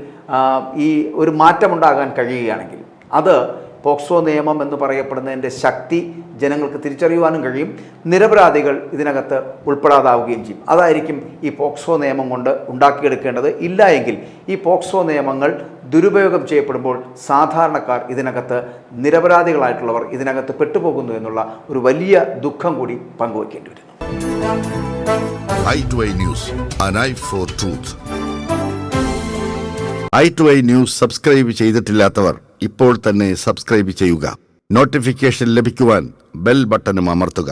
ഈ ഒരു മാറ്റമുണ്ടാകാൻ കഴിയുകയാണെങ്കിൽ അത് പോക്സോ നിയമം എന്ന് പറയപ്പെടുന്നതിൻ്റെ ശക്തി ജനങ്ങൾക്ക് തിരിച്ചറിയുവാനും കഴിയും, നിരപരാധികൾ ഇതിനകത്ത് ഉൾപ്പെടാതാവുകയും ചെയ്യും. അതായിരിക്കും ഈ പോക്സോ നിയമം കൊണ്ട് ഉണ്ടാക്കിയെടുക്കേണ്ടത്. ഇല്ല എങ്കിൽ ഈ പോക്സോ നിയമങ്ങൾ ദുരുപയോഗം ചെയ്യപ്പെടുമ്പോൾ സാധാരണക്കാർ ഇതിനകത്ത് നിരപരാധികളായിട്ടുള്ളവർ ഇതിനകത്ത് പെട്ടുപോകുന്നു എന്നുള്ള ഒരു വലിയ ദുഃഖം കൂടി പങ്കുവയ്ക്കേണ്ടി വരുന്നു. i2i News, an eye for truth. i2i News subscribe ചെയ്തിട്ടില്ലാത്തവർ ഇപ്പോൾ തന്നെ സബ്സ്ക്രൈബ് ചെയ്യുക. നോട്ടിഫിക്കേഷൻ ലഭിക്കുവാൻ ബെൽ ബട്ടണും അമർത്തുക.